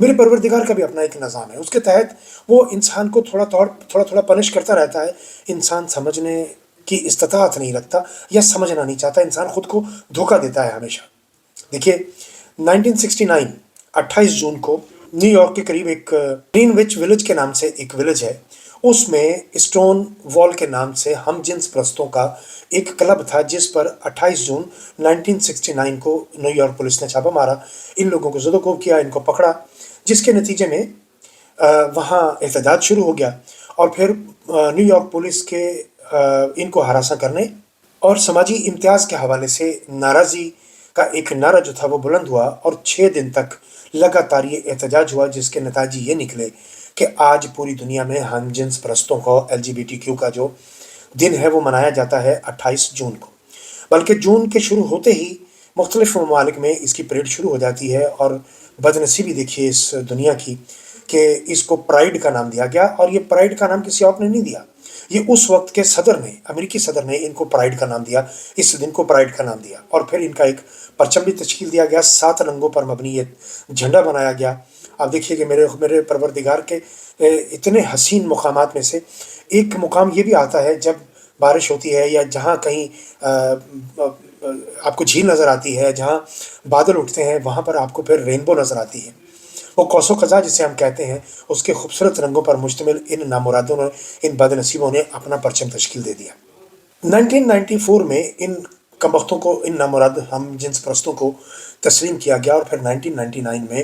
میرے پروردگار کا بھی اپنا ایک نظام ہے، اس کے تحت وہ انسان کو تھوڑا تھوڑا پنش کرتا رہتا ہے۔ انسان سمجھنے کی استطاعت نہیں رکھتا یا سمجھنا نہیں چاہتا، انسان خود کو دھوکہ دیتا ہے ہمیشہ۔ دیکھیے 1969 28 جون کو نیو یارک کے قریب ایک گرین وچ ولیج کے نام سے ایک ولیج ہے، اس میں اسٹون وال کے نام سے ہم جنس پرستوں کا ایک کلب تھا، جس پر 28 جون 1969 کو نیو یارک پولیس نے چھاپا مارا، ان لوگوں کو زد و کوب کیا، ان کو پکڑا، جس کے نتیجے میں وہاں احتجاج شروع ہو گیا، اور پھر نیو یارک پولیس کے ان کو ہراساں کرنے اور سماجی امتیاز کے حوالے سے ناراضی کا ایک نعرہ جو تھا وہ بلند ہوا، اور 6 دن تک لگاتار یہ احتجاج ہوا، جس کے نتائج یہ نکلے کہ آج پوری دنیا میں ہم جنس پرستوں کو LGBTQ کا جو دن ہے وہ منایا جاتا ہے 28 جون کو۔ بلکہ جون کے شروع ہوتے ہی مختلف ممالک میں اس کی پریڈ شروع ہو جاتی ہے، اور بدنصیبی دیکھیے اس دنیا کی کہ اس کو پرائڈ کا نام دیا گیا، اور یہ پرائڈ کا نام کسی اور نے نہیں دیا، یہ اس وقت کے صدر نے، امریکی صدر نے ان کو پرائڈ کا نام دیا، اس دن کو پرائڈ کا نام دیا، اور پھر ان کا ایک پرچم بھی تشکیل دیا گیا، 7 رنگوں پر مبنی یہ جھنڈا بنایا گیا۔ آپ دیکھیے کہ میرے پروردگار کے اتنے حسین مقامات میں سے ایک مقام یہ بھی آتا ہے جب بارش ہوتی ہے، یا جہاں کہیں آپ کو جھیل نظر آتی ہے، جہاں بادل اٹھتے ہیں، وہاں پر آپ کو پھر رینبو نظر آتی ہے۔ وہ کوس و قزح جسے ہم کہتے ہیں، اس کے خوبصورت رنگوں پر مشتمل ان نامرادوں نے، ان بد نصیبوں نے اپنا پرچم تشکیل دے دیا۔ 1994 میں ان کمبختوں کو، ان نامراد ہم جنس پرستوں کو تسلیم کیا گیا، اور پھر 1999 میں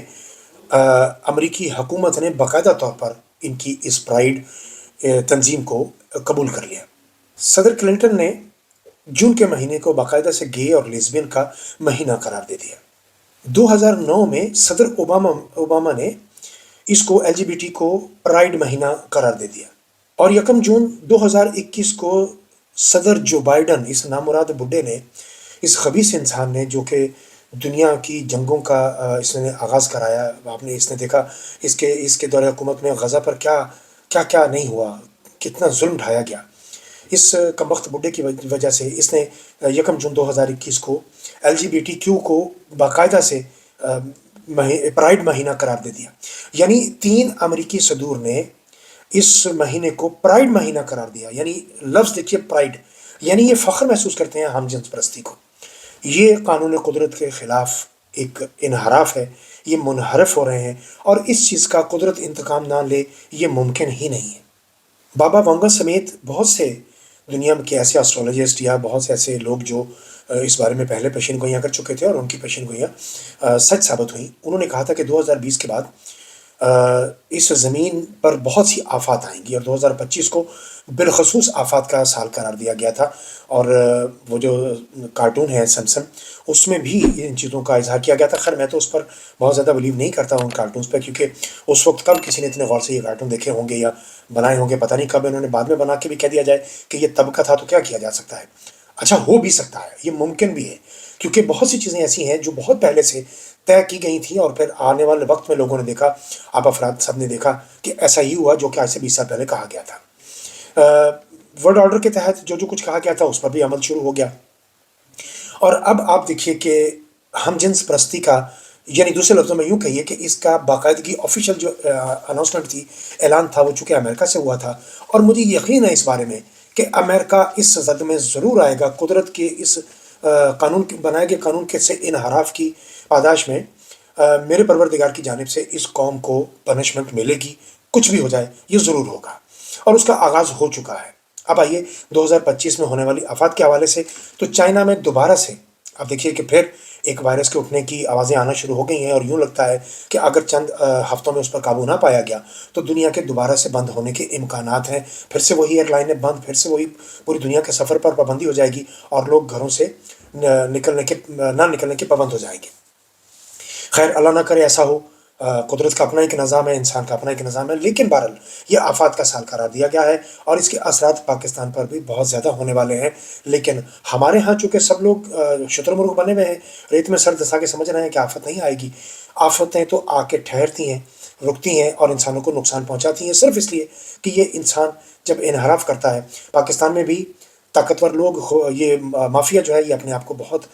امریکی حکومت نے باقاعدہ طور پر ان کی اس پرائڈ تنظیم کو قبول کر لیا۔ صدر کلنٹن نے جون کے مہینے کو باقاعدہ سے گے اور لیزبین کا مہینہ قرار دے دیا۔ 2009 میں صدر اوباما نے اس کو LGBT کو پرائڈ مہینہ قرار دے دیا، اور 1 جون 2021 کو صدر جو بائیڈن، اس نامراد بڈھے نے، اس خبیث انسان نے، جو کہ دنیا کی جنگوں کا اس نے آغاز کرایا، اس نے دیکھا اس کے دور حکومت میں غزہ پر کیا نہیں ہوا، کتنا ظلم ڈھایا گیا، اس کمبخت بڈھے کی وجہ سے اس نے 1 جون 2021 کو LGBTQ کو باقاعدہ سے پرائڈ مہینہ قرار دے دیا۔ یعنی 3 امریکی صدور نے اس مہینے کو پرائڈ مہینہ قرار دیا۔ یعنی لفظ دیکھیے پرائڈ، یعنی یہ فخر محسوس کرتے ہیں ہم جنس پرستی کو۔ یہ قانون قدرت کے خلاف ایک انحراف ہے، یہ منحرف ہو رہے ہیں، اور اس چیز کا قدرت انتقام نہ لے یہ ممکن ہی نہیں ہے۔ بابا وانگا سمیت بہت سے دنیا کے ایسے ایسٹرولوجسٹ یا بہت سے ایسے لوگ جو اس بارے میں پہلے پیشین گوئیاں کر چکے تھے، اور ان کی پیشین گوئیاں سچ ثابت ہوئیں، انہوں نے کہا تھا کہ 2020 کے بعد اس زمین پر بہت سی آفات آئیں گی، اور 2025 کو بالخصوص آفات کا سال قرار دیا گیا تھا۔ اور وہ جو کارٹون ہے سمسم، اس میں بھی ان چیزوں کا اظہار کیا گیا تھا۔ خیر میں تو اس پر بہت زیادہ بلیو نہیں کرتا ہوں ان کارٹونز پہ، کیونکہ اس وقت کب کسی نے اتنے غور سے یہ کارٹون دیکھے ہوں گے یا بنائے ہوں گے، پتہ نہیں کب انہوں نے بعد میں بنا کے بھی کہہ دیا جائے کہ یہ تب کا تھا تو کیا کیا جا سکتا ہے۔ اچھا ہو بھی سکتا ہے، یہ ممکن بھی ہے، کیونکہ بہت سی چیزیں ایسی ہیں جو بہت پہلے سے طے کی گئی تھیں، اور پھر آنے والے وقت میں لوگوں نے دیکھا، آپ افراد سب نے دیکھا کہ ایسا ہی ہوا جو کہ آج سے 20 سال پہلے کہا گیا تھا۔ ورلڈ آرڈر کے تحت جو کچھ کہا گیا تھا اس پر بھی عمل شروع ہو گیا، اور اب آپ دیکھیے کہ ہم جنس پرستی کا، یعنی دوسرے لفظوں میں یوں کہیے کہ اس کا باقاعدگی آفیشیل جو اناؤنسمنٹ تھی، اعلان تھا، وہ چونکہ امریکہ سے ہوا تھا، اور مجھے یقین ہے اس بارے میں کہ امریکہ اس زد میں ضرور آئے گا۔ قدرت کے اس قانون بنائے گئے قانون کے سے انحراف کی پاداش میں میرے پروردگار کی جانب سے اس قوم کو پنشمنٹ ملے گی، کچھ بھی ہو جائے یہ ضرور ہوگا، اور اس کا آغاز ہو چکا ہے۔ اب آئیے 2025 میں ہونے والی آفات کے حوالے سے، تو چائنا میں دوبارہ سے اب دیکھیے کہ پھر ایک وائرس کے اٹھنے کی آوازیں آنا شروع ہو گئی ہیں، اور یوں لگتا ہے کہ اگر چند ہفتوں میں اس پر قابو نہ پایا گیا تو دنیا کے دوبارہ سے بند ہونے کے امکانات ہیں۔ پھر سے وہی ایئر لائنیں بند، پھر سے وہی پوری دنیا کے سفر پر پابندی ہو جائے گی، اور لوگ گھروں سے نہ نکلنے کے پابند ہو جائیں گے۔ خیر اللہ نہ کرے ایسا ہو، قدرت کا اپنا ایک نظام ہے، انسان کا اپنا ایک نظام ہے، لیکن بہرحال یہ آفات کا سال قرار دیا گیا ہے، اور اس کے اثرات پاکستان پر بھی بہت زیادہ ہونے والے ہیں۔ لیکن ہمارے ہاں چونکہ سب لوگ شتر مرغ بنے ہوئے ہیں، ریت میں سر دسا کے سمجھ رہے ہیں کہ آفت نہیں آئے گی۔ آفتیں تو آ کے ٹھہرتی ہیں، رکتی ہیں، اور انسانوں کو نقصان پہنچاتی ہیں، صرف اس لیے کہ یہ انسان جب انحراف کرتا ہے۔ پاکستان میں بھی طاقتور لوگ، یہ مافیا جو ہے یہ اپنے آپ کو بہت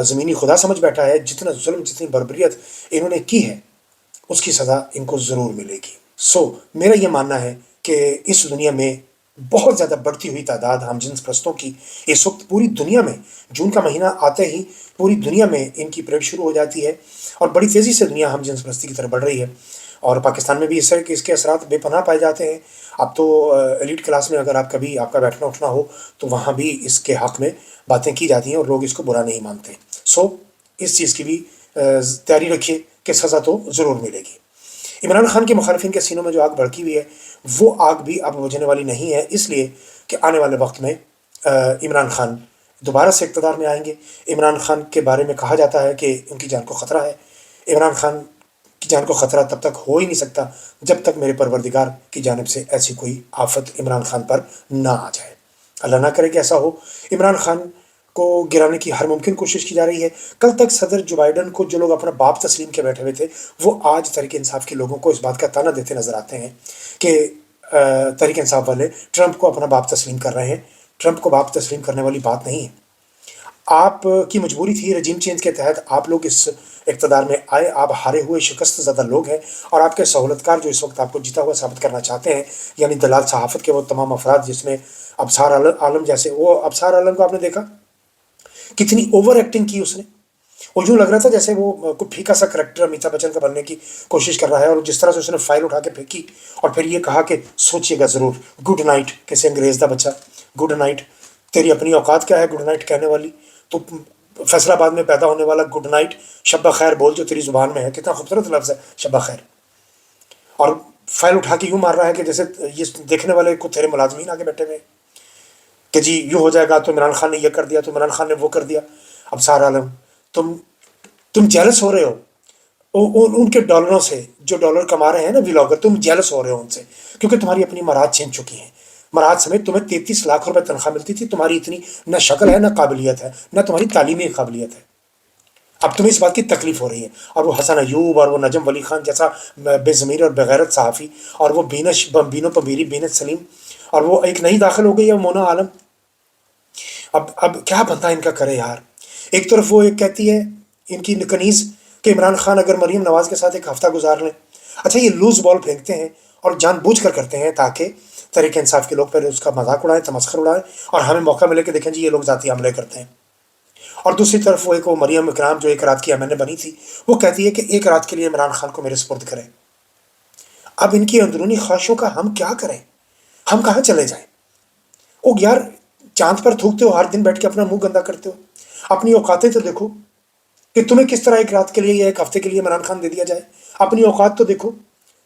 زمینی خدا سمجھ بیٹھا ہے۔ جتنا ظلم، جتنی بربریت انہوں نے کی ہے اس کی سزا ان کو ضرور ملے گی۔ میرا یہ ماننا ہے کہ اس دنیا میں بہت زیادہ بڑھتی ہوئی تعداد ہم جنس پرستوں کی اس وقت پوری دنیا میں، جون کا مہینہ آتے ہی پوری دنیا میں ان کی پریڈ شروع ہو جاتی ہے، اور بڑی تیزی سے دنیا ہم جنس پرستی کی طرف بڑھ رہی ہے، اور پاکستان میں بھی اس کے اثرات بے پناہ پائے جاتے ہیں۔ اب تو ایلیٹ کلاس میں اگر آپ کا بیٹھنا اٹھنا ہو تو وہاں بھی اس کے حق میں باتیں کی جاتی ہیں اور لوگ اس کو برا نہیں مانتے۔ اس چیز کی بھی تیاری رکھیے کہ سزا تو ضرور ملے گی۔ عمران خان کے مخالفین کے سینوں میں جو آگ بھڑکی ہوئی ہے وہ آگ بھی اب بجھنے والی نہیں ہے، اس لیے کہ آنے والے وقت میں عمران خان دوبارہ سے اقتدار میں آئیں گے۔ عمران خان کے بارے میں کہا جاتا ہے کہ ان کی جان کو خطرہ ہے۔ عمران خان کی جان کو خطرہ تب تک ہو ہی نہیں سکتا جب تک میرے پروردگار کی جانب سے ایسی کوئی آفت عمران خان پر نہ آ جائے۔ اللہ نہ کرے کہ ایسا ہو۔ عمران خان کو گرانے کی ہر ممکن کوشش کی جا رہی ہے۔ کل تک صدر جو بائیڈن کو جو لوگ اپنا باپ تسلیم کے بیٹھے ہوئے تھے وہ آج تحریک انصاف کے لوگوں کو اس بات کا تانا دیتے نظر آتے ہیں کہ تحریک انصاف والے ٹرمپ کو اپنا باپ تسلیم کر رہے ہیں۔ ٹرمپ کو باپ تسلیم کرنے والی بات نہیں ہے۔ آپ کی مجبوری تھی، رجیم چینج کے تحت آپ لوگ اس اقتدار میں آئے، آپ ہارے ہوئے شکست زدہ لوگ ہیں، اور آپ کے سہولتکار جو اس وقت آپ کو جیتا ہوا ثابت کرنا چاہتے ہیں، یعنی دلال صحافت کے وہ تمام افراد جس میں ابصار عالم جیسے، وہ ابصار عالم کو آپ نے دیکھا کتنی اوور ایکٹنگ کی اس نے، وہ یوں لگ رہا تھا جیسے وہ کوئی پھیکا سا کریکٹر امیتابھ بچن کا بننے کی کوشش کر رہا ہے، اور جس طرح سے اس نے فائل اٹھا کے پھینکی اور پھر یہ کہا کہ سوچئے گا ضرور، گڈ نائٹ، کیسے انگریز دا بچہ، گڈ نائٹ، تیری اپنی اوقات کیا ہے گڈ نائٹ کہنے والی، تو فیصل آباد میں پیدا ہونے والا گڈ نائٹ، شب بخیر بول جو تیری زبان میں ہے، کتنا خوبصورت لفظ ہے شب بخیر، اور فائل اٹھا کے یوں مار رہا ہے کہ جیسے یہ دیکھنے والے کو تیرے ملازمین آگے بیٹھے ہوئے کہ جی یوں ہو جائے گا، تو عمران خان نے یہ کر دیا، تو عمران خان نے وہ کر دیا۔ ابصار عالم، تم جیلس ہو رہے ہو ان کے ڈالروں سے، جو ڈالر کما رہے ہیں نا ولاگر، تم جیلس ہو رہے ہو ان سے، کیونکہ تمہاری اپنی مراد چھن چکی ہیں۔ مراد سمیت تمہیں 33 لاکھ روپے تنخواہ ملتی تھی، تمہاری اتنی نہ شکل ہے نہ قابلیت ہے نہ تمہاری تعلیمی قابلیت ہے، اب تمہیں اس بات کی تکلیف ہو رہی ہے۔ اور وہ حسن ایوب اور وہ نجم ولی خان جیسا بے ضمیر اور بغیرت صحافی، اور وہ بینو پمیری بینت سلیم، اور وہ ایک نئی داخل ہو گئی ہے مونا عالم، اب کیا بندہ ان کا کرے یار۔ ایک طرف وہ ایک کہتی ہے ان کی کنیز کہ عمران خان اگر مریم نواز کے ساتھ ایک ہفتہ گزار لیں، اچھا یہ لوز بال پھینکتے ہیں اور جان بوجھ کر کرتے ہیں تاکہ تحریک انصاف کے لوگ پہلے اس کا مذاق اڑائیں، تمسخر اڑائیں، اور ہمیں موقع ملے کہ دیکھیں جی یہ لوگ ذاتی حملے کرتے ہیں۔ اور دوسری طرف وہ مریم اکرام جو ایک رات کی ایم این اے بنی تھی، وہ کہتی ہے کہ ایک رات کے لیے عمران خان کو میرے سپرد کریں۔ اب ان کی اندرونی خواہشوں کا ہم کیا کریں؟ ہم کہاں چلے جائیں؟ او یار، چاند پر تھوکتے ہو، ہر دن بیٹھ کے اپنا منہ گندا کرتے ہو، اپنی اوقاتیں تو دیکھو کہ تمہیں کس طرح ایک رات کے لیے یا ایک ہفتے کے لیے عمران خان دے دیا جائے۔ اپنی اوقات تو دیکھو،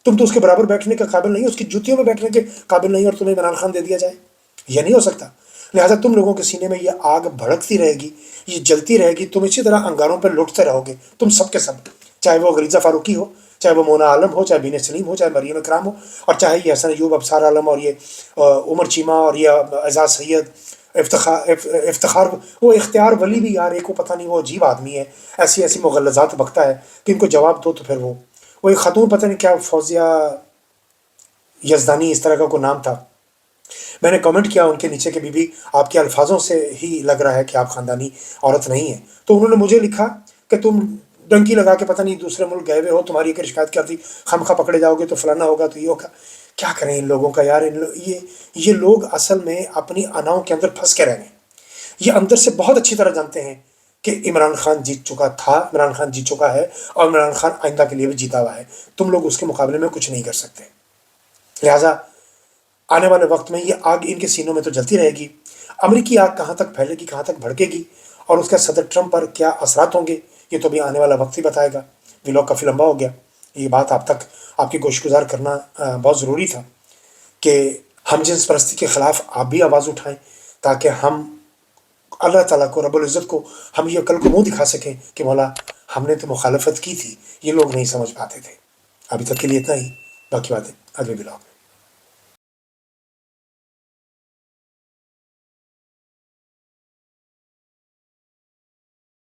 تم تو اس کے برابر بیٹھنے کے قابل نہیں، اس کی جوتیوں میں بیٹھنے کے قابل نہیں، اور تمہیں عمران خان دے دیا جائے، یہ نہیں ہو سکتا۔ لہٰذا تم لوگوں کے سینے میں یہ آگ بھڑکتی رہے گی، یہ جلتی رہے گی، تم اسی طرح انگاروں پر لٹتے رہو گے، تم سب کے سب، چاہے وہ غریزہ فاروقی ہو، چاہے وہ مونا عالم ہو، چاہے بین سلیم ہو، چاہے مریم اکرام ہو، اور چاہے یہ حسن ایوب، ابصار عالم، اور یہ عمر چیمہ، اور یہ اعزاز سید، افتخار، وہ اختیار ولی بھی یار ایک وہ پتہ نہیں وہ عجیب آدمی ہے، ایسی ایسی مغلظات بکتا ہے کہ ان کو جواب دو تو پھر وہ ایک خاتون پتہ نہیں کیا فوزیہ یزدانی اس طرح کا کوئی نام تھا، میں نے کمنٹ کیا ان کے نیچے کہ بی بی آپ کے الفاظوں سے ہی لگ رہا ہے کہ آپ خاندانی عورت نہیں ہیں، تو انہوں نے مجھے لکھا کہ تم ڈنکی لگا کے پتہ نہیں دوسرے ملک گئے ہوئے ہو، تمہاری ایک شکایت کر دی، خامخواہ پکڑے جاؤ گے تو فلانا ہوگا تو یہ ہوگا۔ کیا کریں ان لوگوں کا یار، یہ لوگ اصل میں اپنی اناؤں کے اندر پھنس کے رہ گئے، یہ اندر سے بہت اچھی طرح جانتے ہیں کہ عمران خان جیت چکا تھا، عمران خان جیت چکا ہے، اور عمران خان آئندہ کے لیے بھی جیتا ہوا ہے، تم لوگ اس کے مقابلے میں کچھ نہیں کر سکتے۔ لہٰذا آنے والے وقت میں یہ آگ ان کے سینوں میں تو جلتی رہے گی، امریکی آگ کہاں تک پھیلے گی، کہاں تک بھڑکے گی، اور اس کا صدر ٹرمپ پر کیا اثرات ہوں گے، یہ تو بھی آنے والا وقت ہی بتائے گا۔ ولاگ کافی لمبا ہو گیا، یہ بات آپ تک آپ کی گوش گزار کرنا بہت ضروری تھا کہ ہم جنس پرستی کے خلاف آپ بھی آواز اٹھائیں، تاکہ ہم اللہ تعالیٰ کو، رب العزت کو، ہم یہ کل کو منہ دکھا سکیں کہ مولا ہم نے تو مخالفت کی تھی، یہ لوگ نہیں سمجھ پاتے تھے۔ ابھی تک کے لیے اتنا ہی، باقی باتیں اگلے ولاگ میں۔